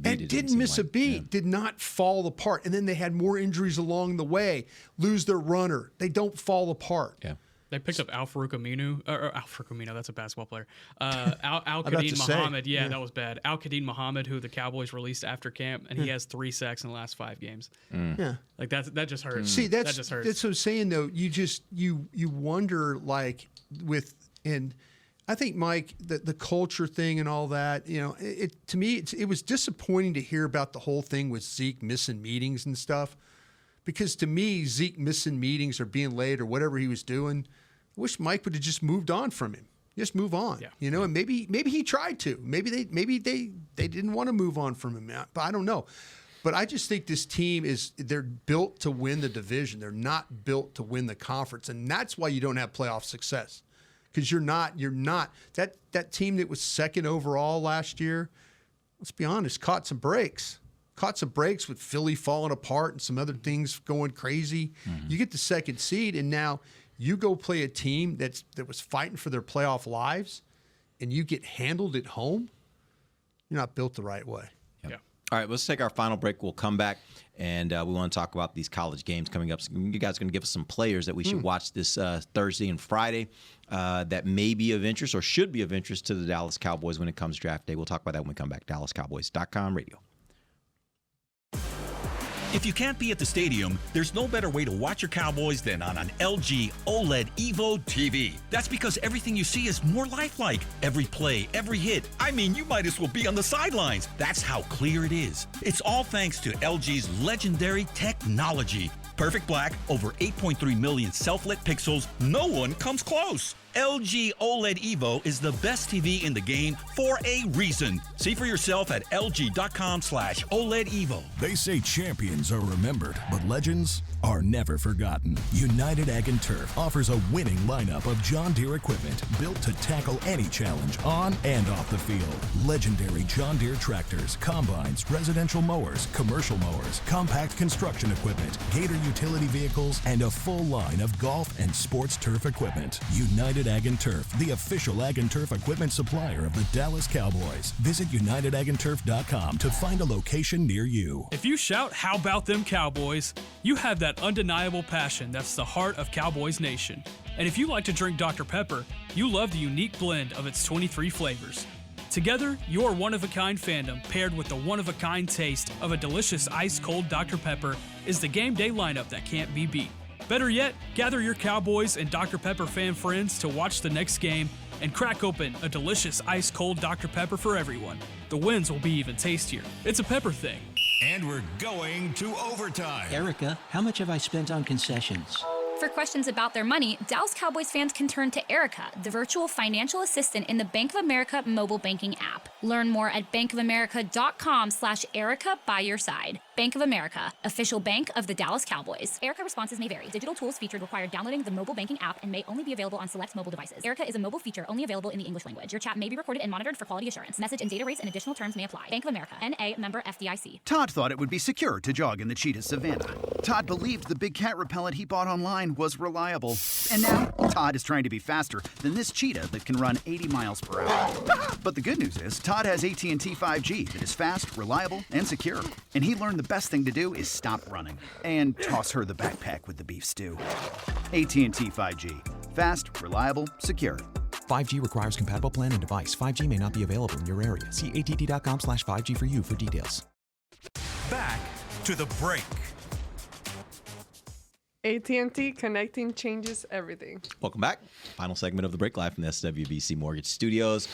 beat. Did not fall apart. And then they had more injuries along the way. Lose their runner. They don't fall apart. Yeah. They picked up Al-Farouq Aminu. That's a basketball player. Al-Qadim Muhammad. Yeah, that was bad. Al-Qadim Muhammad, who the Cowboys released after camp, and he has 3 sacks in the last 5 games. Yeah. Like that just hurts. See, that just hurts. That's what I'm saying, though. You wonder, and I think, Mike, the culture thing and all that, to me, it was disappointing to hear about the whole thing with Zeke missing meetings and stuff. Because to me, Zeke missing meetings or being late or whatever he was doing, I wish Mike would have just moved on from him. Just move on, and maybe he tried to. Maybe they didn't want to move on from him, but I don't know. But I just think this team they're built to win the division. They're not built to win the conference, and that's why you don't have playoff success. Because you're not that team that was second overall last year. Let's be honest, caught some breaks with Philly falling apart and some other things going crazy. You get the second seed, and now you go play a team that was fighting for their playoff lives, and you get handled at home. You're not built the right way. Yeah. All right, let's take our final break. We'll come back, and we want to talk about these college games coming up. So you guys are going to give us some players that we should watch this Thursday and Friday that may be of interest or should be of interest to the Dallas Cowboys when it comes draft day. We'll talk about that when we come back. DallasCowboys.com radio. If you can't be at the stadium, there's no better way to watch your Cowboys than on an LG OLED Evo TV. That's because everything you see is more lifelike. Every play, every hit. I mean, you might as well be on the sidelines. That's how clear it is. It's all thanks to LG's legendary technology. Perfect black, over 8.3 million self-lit pixels. No one comes close. LG OLED Evo is the best TV in the game for a reason. See for yourself at lg.com/OLED Evo. They say champions are remembered, but legends are never forgotten. United Ag and Turf offers a winning lineup of John Deere equipment built to tackle any challenge on and off the field. Legendary John Deere tractors, combines, residential mowers, commercial mowers, compact construction equipment, Gator utility vehicles, and a full line of golf and sports turf equipment. United Ag and Turf, the official Ag and Turf equipment supplier of the Dallas Cowboys. Visit UnitedAgAndTurf.com to find a location near you. If you shout, "How about them Cowboys?" you have that undeniable passion that's the heart of Cowboys Nation. And if you like to drink Dr. Pepper, you love the unique blend of its 23 flavors. Together, your one-of-a-kind fandom paired with the one-of-a-kind taste of a delicious ice-cold Dr. Pepper is the game day lineup that can't be beat. Better yet, gather your Cowboys and Dr. Pepper fan friends to watch the next game and crack open a delicious ice-cold Dr. Pepper for everyone. The wins will be even tastier. It's a Pepper thing. And we're going to overtime. Erica, how much have I spent on concessions? For questions about their money, Dallas Cowboys fans can turn to Erica, the virtual financial assistant in the Bank of America mobile banking app. Learn more at bankofamerica.com/Erica by your side. Bank of America, official bank of the Dallas Cowboys. Erica responses may vary. Digital tools featured require downloading the mobile banking app and may only be available on select mobile devices. Erica is a mobile feature only available in the English language. Your chat may be recorded and monitored for quality assurance. Message and data rates and additional terms may apply. Bank of America, N.A., member FDIC. Todd thought it would be secure to jog in the cheetah savanna. Todd believed the big cat repellent he bought online was reliable. And now, Todd is trying to be faster than this cheetah that can run 80 miles per hour. But the good news is, Todd has AT&T 5G that is fast, reliable, and secure. And he learned the best thing to do is stop running and toss her the backpack with the beef stew. AT&T 5G. Fast, reliable, secure. 5G requires compatible plan and device. 5G may not be available in your area. See att.com/5G for you for details. Back to the break. AT&T connecting changes everything. Welcome back. Final segment of the break, live from the SWBC Mortgage Studios.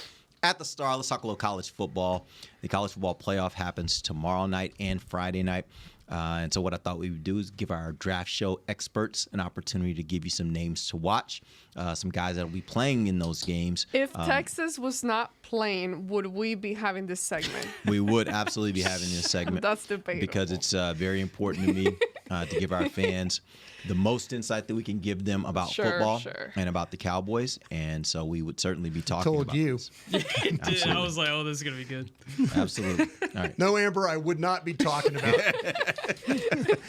At the Star, let's talk a little college football. The college football playoff happens tomorrow night and Friday night. And so what I thought we would do is give our draft show experts an opportunity to give you some names to watch, some guys that will be playing in those games. If Texas was not playing, would we be having this segment? We would absolutely be having this segment. That's debatable. Because it's very important to me to give our fans the most insight that we can give them about football and about the Cowboys. And so we would certainly be talking about this. It did. I was like, oh, this is going to be good. Absolutely. All right. No, Amber, I would not be talking about it.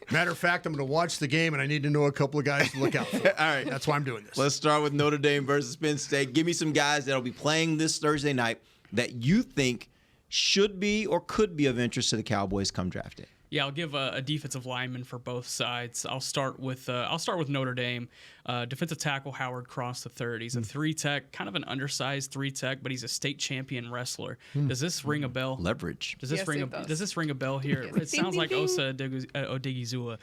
Matter of fact, I'm going to watch the game, and I need to know a couple of guys to look out for. All right. That's why I'm doing this. Let's start with Notre Dame versus Penn State. Give me some guys that will be playing this Thursday night that you think should be or could be of interest to the Cowboys come draft day. Yeah, I'll give a defensive lineman for both sides. I'll start with Notre Dame. Defensive tackle Howard Cross III. He's a 3-tech, kind of an undersized 3-tech, but he's a state champion wrestler. Does this ring a bell? Leverage. Does this Does this ring a bell here? It sounds like Osa Odigizua.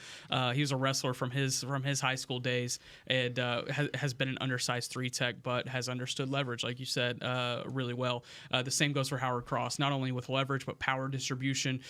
He was a wrestler from his high school days and has been an undersized 3-tech, but has understood leverage, like you said, really well. The same goes for Howard Cross, not only with leverage but power distribution.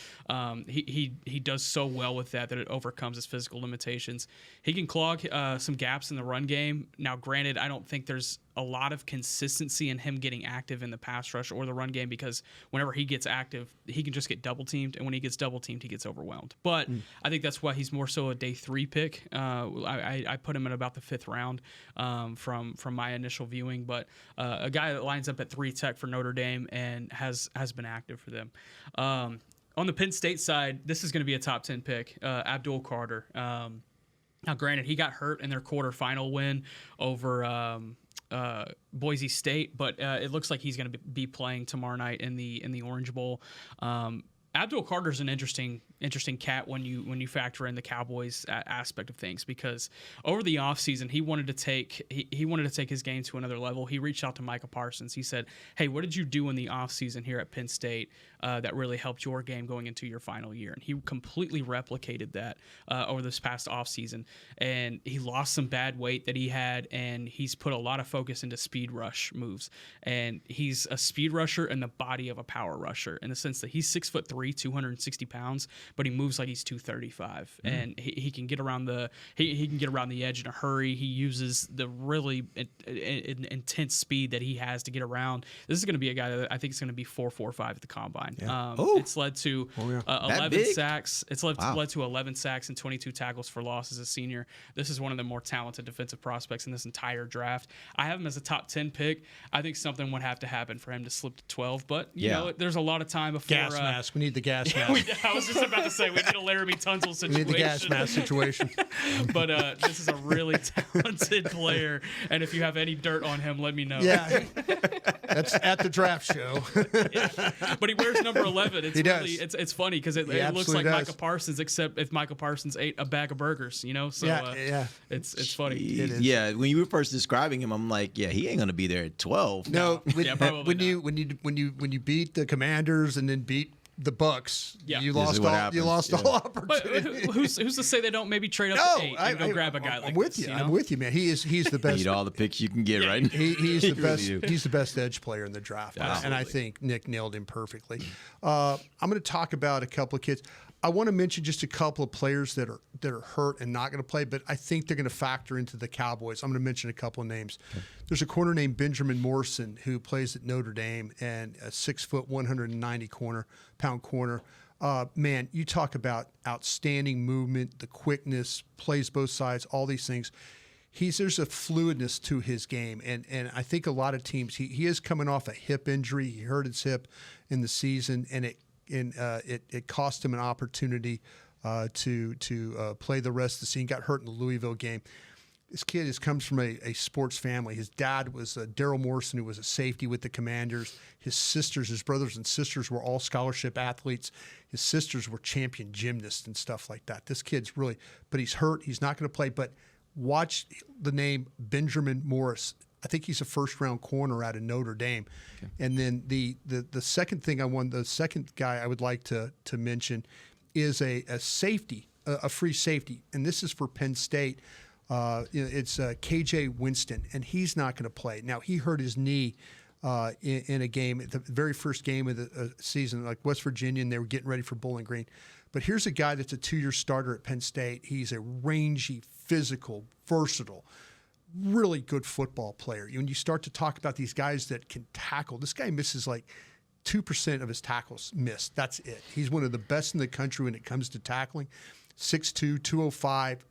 He does so well with that it overcomes his physical limitations. He can clog some gaps in the run game. Now, granted, I don't think there's a lot of consistency in him getting active in the pass rush or the run game because whenever he gets active, he can just get double teamed, and when he gets double teamed, he gets overwhelmed. But I think that's why he's more so a day 3 pick. I put him in about the 5th round from my initial viewing, but a guy that lines up at 3-tech for Notre Dame and has been active for them. On the Penn State side, this is going to be a top 10 pick, Abdul Carter. Now, granted, he got hurt in their quarterfinal win over Boise State, but it looks like he's going to be playing tomorrow night in the Orange Bowl. Abdul Carter's an interesting cat when you factor in the Cowboys aspect of things, because over the offseason he wanted to take his game to another level. He reached out to Micah Parsons. He said, "Hey, what did you do in the offseason here at Penn State that really helped your game going into your final year?" And he completely replicated that over this past offseason. And he lost some bad weight that he had, and he's put a lot of focus into speed rush moves. And he's a speed rusher in the body of a power rusher, in the sense that he's 6'3", 260 pounds, but he moves like he's 235, and he can get around he can get around the edge in a hurry. He uses the really intense speed that he has to get around. This is going to be a guy that I think is going to be 4.45 at the combine. Yeah. It's led to 11 sacks. It's led to 11 sacks and 22 tackles for loss as a senior. This is one of the more talented defensive prospects in this entire draft. I have him as a top 10 pick. I think something would have to happen for him to slip to 12, but you know, there's a lot of time before. Gas mask. We need the gas mask. I was just about to say we need a Laramie Tunsil situation. We need the gas mask situation. But this is a really talented player, and if you have any dirt on him, let me know. Yeah, that's at the draft show. Yeah. But he wears number 11. It's funny because it looks like Micah Parsons, except if Micah Parsons ate a bag of burgers, you know. So it's funny. It is. Yeah, when you were first describing him, I'm like, yeah, he ain't gonna be there at 12. No, when you beat the Commanders and then beat the Bucks, you lost all opportunity. But who's to say they don't maybe trade up to 8 and go grab a guy like this? I'm with you, man. He's the best. Need all the picks you can get, right? He's the best. He's the best edge player in the draft, and I think Nick nailed him perfectly. I'm going to talk about a couple of kids. I want to mention just a couple of players that are hurt and not going to play, but I think they're going to factor into the Cowboys. I'm going to mention a couple of names. Okay. There's a corner named Benjamin Morrison who plays at Notre Dame, and a 6 foot, 190-pound corner. Man, you talk about outstanding movement, the quickness, plays both sides, all these things. There's a fluidness to his game, and I think a lot of teams. He is coming off a hip injury. He hurt his hip in the season, and it cost him an opportunity to play the rest of the season. Got hurt in the Louisville game. This kid comes from a sports family. His dad was Daryl Morrison, who was a safety with the Commanders. His brothers and sisters were all scholarship athletes. His sisters were champion gymnasts and stuff like that. This kid's really, but he's hurt. He's not going to play. But watch the name Benjamin Morris. I think he's a first-round corner out of Notre Dame. Okay. And then the second thing the second guy I would like to mention is a safety, a free safety, and this is for Penn State. It's KJ Winston, and he's not going to play. Now, he hurt his knee in a game, the very first game of the season, like West Virginia, and they were getting ready for Bowling Green. But here's a guy that's a 2-year starter at Penn State. He's a rangy, physical, versatile, really good football player. When you start to talk about these guys that can tackle, this guy misses like 2% of his tackles missed. That's it. He's one of the best in the country when it comes to tackling. 6'2", 205,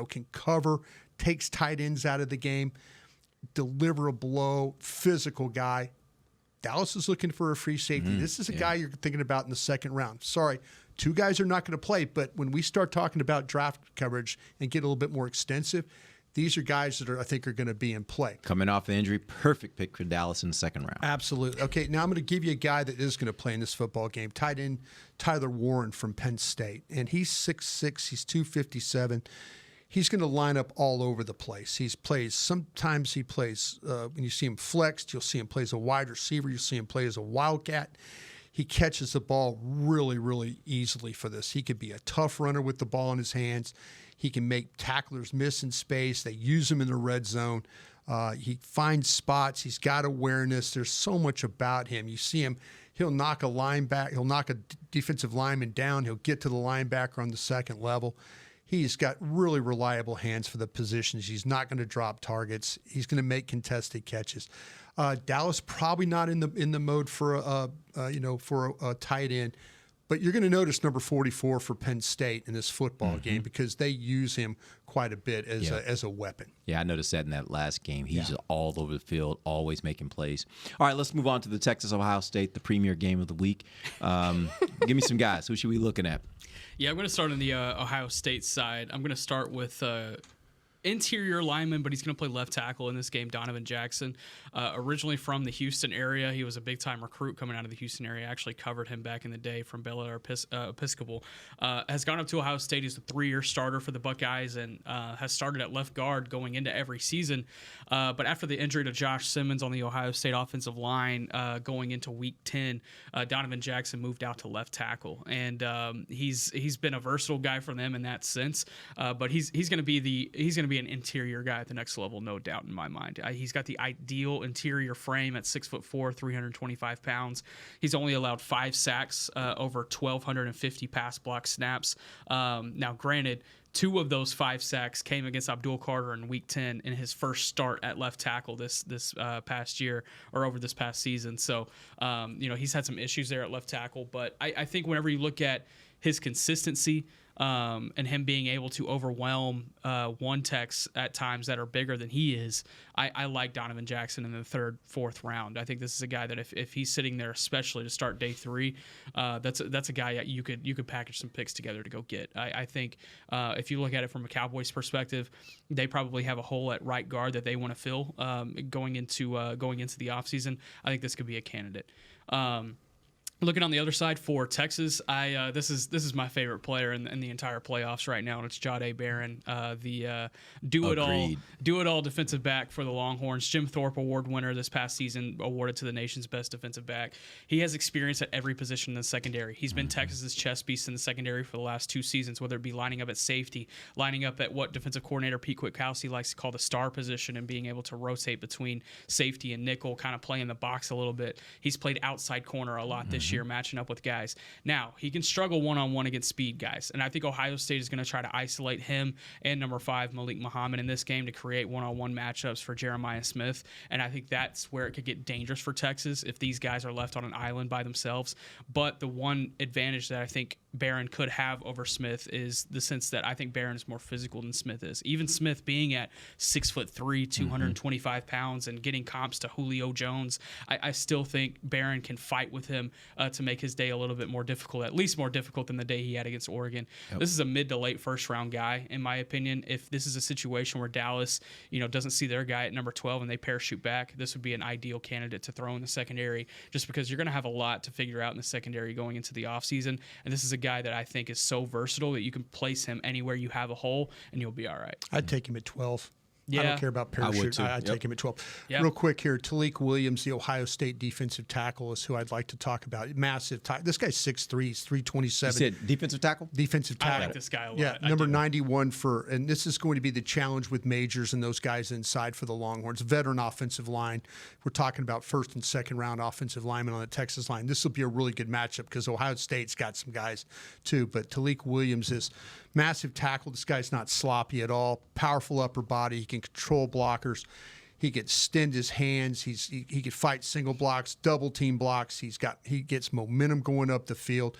can cover, takes tight ends out of the game, deliver a blow, physical guy. Dallas is looking for a free safety. This is a guy you're thinking about in the second round. Sorry, 2 guys are not going to play, but when we start talking about draft coverage and get a little bit more extensive, these are guys that I think are going to be in play. Coming off the injury, perfect pick for Dallas in the second round. Absolutely. Okay, now I'm going to give you a guy that is going to play in this football game. Tight end Tyler Warren from Penn State, and he's 6'6", he's 257. He's going to line up all over the place. Sometimes he plays, when you see him flexed, you'll see him play as a wide receiver. You'll see him play as a wildcat. He catches the ball really, really easily for this. He could be a tough runner with the ball in his hands. He can make tacklers miss in space. They use him in the red zone. He finds spots. He's got awareness. There's so much about him. You see him, he'll knock a linebacker, he'll knock a defensive lineman down. He'll get to the linebacker on the second level. He's got really reliable hands for the positions. He's not going to drop targets. He's going to make contested catches. Dallas probably not in the mode for a tight end, but you're going to notice number 44 for Penn State in this football game because they use him quite a bit as a weapon. Yeah, I noticed that in that last game. He's just all over the field, always making plays. All right, let's move on to the Texas-Ohio State, the premier game of the week. Give me some guys. Who should we be looking at? Yeah, I'm going to start on the Ohio State side. I'm going to start with interior lineman, but he's going to play left tackle in this game, Donovan Jackson. Originally from the Houston area. He was a big-time recruit coming out of the Houston area. I actually covered him back in the day from Bel Air Episcopal. Has gone up to Ohio State. He's a 3-year starter for the Buckeyes and has started at left guard going into every season. But after the injury to Josh Simmons on the Ohio State offensive line going into Week 10, Donovan Jackson moved out to left tackle. And he's been a versatile guy for them in that sense. But he's going to be an interior guy at the next level, no doubt in my mind. He's got the ideal interior frame at 6'4", 325 pounds. He's only allowed 5 sacks over 1,250 pass block snaps. Now, granted, 2 of those 5 sacks came against Abdul Carter in Week 10 in his first start at left tackle this past year or over this past season. So, he's had some issues there at left tackle. But I think whenever you look at his consistency, and him being able to overwhelm one techs at times that are bigger than he is, I like Donovan Jackson in the 3rd, 4th round. I think this is a guy that if he's sitting there, especially to start day 3, that's a guy that you could package some picks together to go get. I think if you look at it from a Cowboys perspective, they probably have a hole at right guard that they want to fill going into the offseason. I think this could be a candidate. Looking on the other side for Texas, this is my favorite player in the entire playoffs right now, and it's Jahdae Barron, the do it all defensive back for the Longhorns. Jim Thorpe Award winner this past season, awarded to the nation's best defensive back. He has experience at every position in the secondary. He's been Texas's chess piece in the secondary for the last 2 seasons, whether it be lining up at safety, lining up at what defensive coordinator Pete Kwiatkowski likes to call the star position, and being able to rotate between safety and nickel, kind of play in the box a little bit. He's played outside corner a lot this year, matching up with guys. Now, he can struggle one-on-one against speed guys, and I think Ohio State is going to try to isolate him and number 5, Malik Muhammad, in this game to create one-on-one matchups for Jeremiah Smith, and I think that's where it could get dangerous for Texas if these guys are left on an island by themselves. But the one advantage that I think Barron could have over Smith is the sense that I think Barron is more physical than Smith is. Even Smith being at 6'3", 225 pounds and getting comps to Julio Jones, I still think Barron can fight with him to make his day a little bit more difficult, at least more difficult than the day he had against Oregon. Yep. This is a mid to late first round guy, in my opinion. If this is a situation where Dallas, doesn't see their guy at number 12 and they parachute back, this would be an ideal candidate to throw in the secondary, just because you're going to have a lot to figure out in the secondary going into the offseason. And this is a guy that I think is so versatile that you can place him anywhere you have a hole and you'll be all right. I'd take him at 12. Yeah. I don't care about parachute. I'd take him at 12. Yep. Real quick here, Talik Williams, the Ohio State defensive tackle, is who I'd like to talk about. Massive. This guy's 6'3", he's 327. You said defensive tackle? Defensive tackle. I like this guy a lot. Yeah, number 91 and this is going to be the challenge with Majors and those guys inside for the Longhorns. Veteran offensive line. We're talking about 1st and 2nd round offensive linemen on the Texas line. This will be a really good matchup because Ohio State's got some guys too, but Talik Williams is massive tackle. This guy's not sloppy at all. Powerful upper body. He can control blockers. He can extend his hands. He can fight single blocks, double team blocks. He gets momentum going up the field.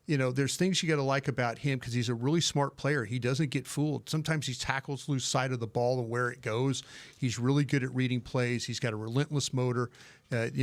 There's things you got to like about him because he's a really smart player. He doesn't get fooled. Sometimes he tackles lose sight of the ball and where it goes. He's really good at reading plays. He's got a relentless motor,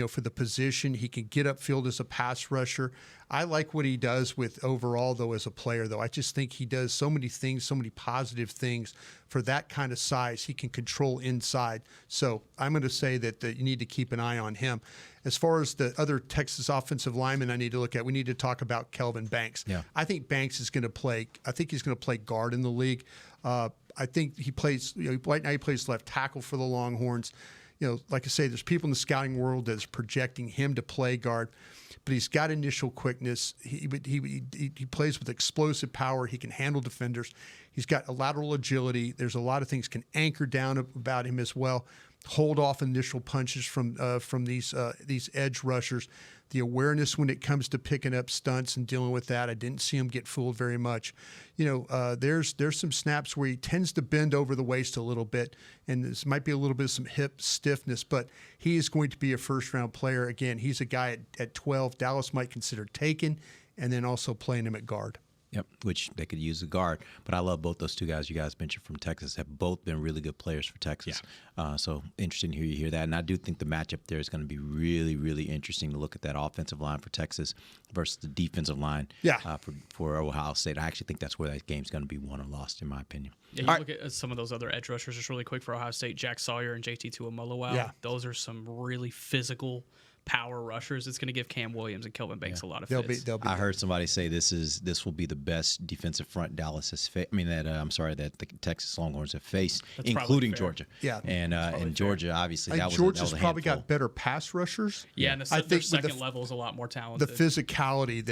for the position. He can get upfield as a pass rusher. I like what he does with overall, though, as a player, though. I just think he does so many things, so many positive things for that kind of size. He can control inside. So I'm going to say that you need to keep an eye on him. As far as the other Texas offensive linemen I need to look at, we need to talk about Kelvin Banks. Yeah. I think Banks is going to play. I think he's going to play guard in the league. I think he plays. Right now he plays left tackle for the Longhorns. Like I say, there's people in the scouting world that's projecting him to play guard, but he's got initial quickness. He plays with explosive power. He can handle defenders. He's got a lateral agility. There's a lot of things can anchor down about him as well. Hold off initial punches from these edge rushers. The awareness when it comes to picking up stunts and dealing with that, I didn't see him get fooled very much. There's some snaps where he tends to bend over the waist a little bit, and this might be a little bit of some hip stiffness, but he is going to be a first-round player. Again, he's a guy at 12 Dallas might consider taking, and then also playing him at guard. Yep, which they could use a guard. But I love both those two guys you guys mentioned from Texas. Have both been really good players for Texas. Yeah. So interesting to hear that. And I do think the matchup there is going to be really, really interesting to look at that offensive line for Texas versus the defensive line for Ohio State. I actually think that's where that game's going to be won or lost, in my opinion. Yeah, look at some of those other edge rushers just really quick for Ohio State. Jack Sawyer and JT Tuimoloau. Yeah. Those are some really physical power rushers. It's going to give Cam Williams and Kelvin Banks a lot of fits. I heard somebody say this will be the best defensive front Dallas has faced. That the Texas Longhorns have faced, including Georgia. Yeah, and Georgia obviously that was Georgia's that was probably got better pass rushers. Yeah, and their second level is a lot more talented. The physicality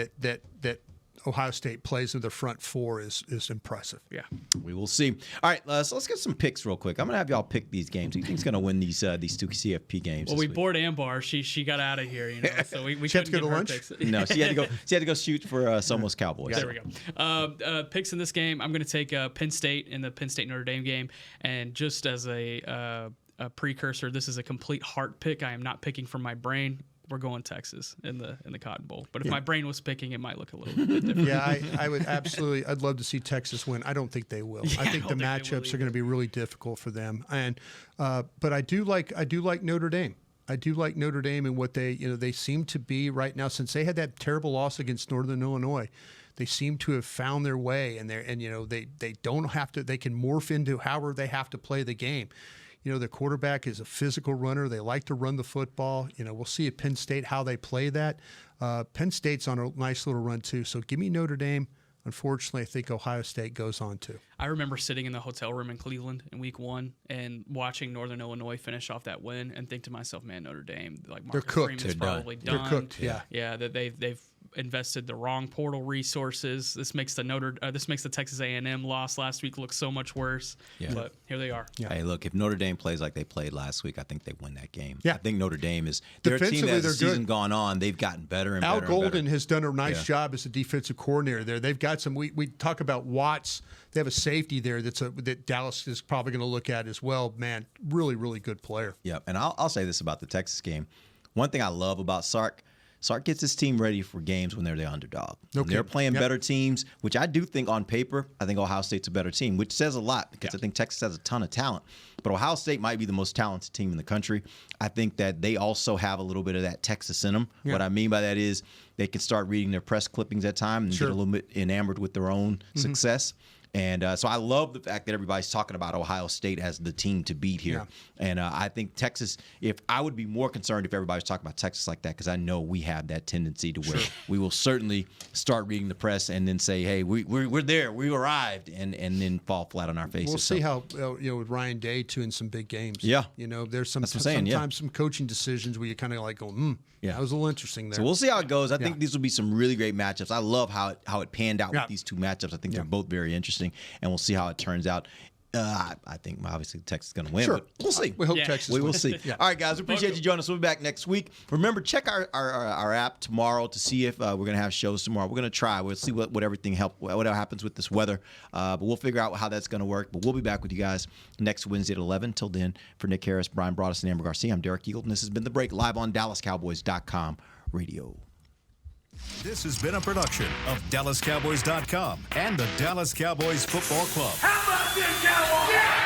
that Ohio State plays in the front four is impressive. Yeah, we will see. All right, so let's get some picks real quick. I'm gonna have y'all pick these games. Who you think's gonna win these two CFP games? Well, we bored Ambar. She got out of here, so we couldn't get her lunch. Picks. No, she had to go shoot for Somos Cowboys. There we go. Picks in this game. I'm gonna take Penn State in the Penn State Notre Dame game, and just as a precursor, this is a complete heart pick. I am not picking from my brain. We're going Texas in the Cotton Bowl. But if my brain was picking, it might look a little bit different. Yeah, I would absolutely. I'd love to see Texas win. I don't think they will. Yeah, I think the matchups are going to be really difficult for them. And but I do like Notre Dame. I do like Notre Dame and what they seem to be right now, since they had that terrible loss against Northern Illinois. They seem to have found their way, and they don't have to. They can morph into however they have to play the game. The quarterback is a physical runner. They like to run the football. We'll see at Penn State how they play that. Penn State's on a nice little run too. So give me Notre Dame. Unfortunately, I think Ohio State goes on too. I remember sitting in the hotel room in Cleveland in week 1 and watching Northern Illinois finish off that win and think to myself, man, Notre Dame, like Marcus Freeman's probably done. They're cooked. Yeah. Yeah, that they've invested the wrong portal resources. This makes the Texas A&M loss last week look so much worse. Yeah. But here they are. Yeah. Hey, look, if Notre Dame plays like they played last week, I think they win that game. Yeah. I think Notre Dame is their team that as the season gone on, they've gotten better and Al better. Golden has done a nice job as a defensive coordinator there. They've got some. We talk about Watts. They have a safety there that Dallas is probably going to look at as well. Man, really, really good player. Yeah, and I'll say this about the Texas game. One thing I love about Sark gets his team ready for games when they're the underdog. When they're playing better teams, which I do think on paper, I think Ohio State's a better team, which says a lot because I think Texas has a ton of talent. But Ohio State might be the most talented team in the country. I think that they also have a little bit of that Texas in them. Yeah. What I mean by that is they can start reading their press clippings at times and get a little bit enamored with their own success. And so I love the fact that everybody's talking about Ohio State as the team to beat here. Yeah. And I think Texas, I would be more concerned if everybody's talking about Texas like that, because I know we have that tendency to where we will certainly start reading the press and then say, hey, we're there, we arrived, and then fall flat on our faces. We'll see how, with Ryan Day too in some big games. Yeah. There's sometimes some coaching decisions where you kind of like go, that was a little interesting there. So we'll see how it goes. I think these will be some really great matchups. I love how it panned out with these two matchups. I think they're both very interesting, and we'll see how it turns out. I think obviously Texas is going to win, but we'll see. We hope Texas We will wins. see. All right, guys, we appreciate you joining us. We'll be back next week. Remember, check our app tomorrow to see if we're going to have shows tomorrow. We're going to try. We'll see what happens with this weather, but we'll figure out how that's going to work. But we'll be back with you guys next Wednesday at 11. Till then, for Nick Harris, Bryan Broaddus, and Ambar Garcia, I'm Derek Eagleton. This has been The Break, live on DallasCowboys.com radio. This has been a production of DallasCowboys.com and the Dallas Cowboys Football Club. How about this, Cowboys? Yeah!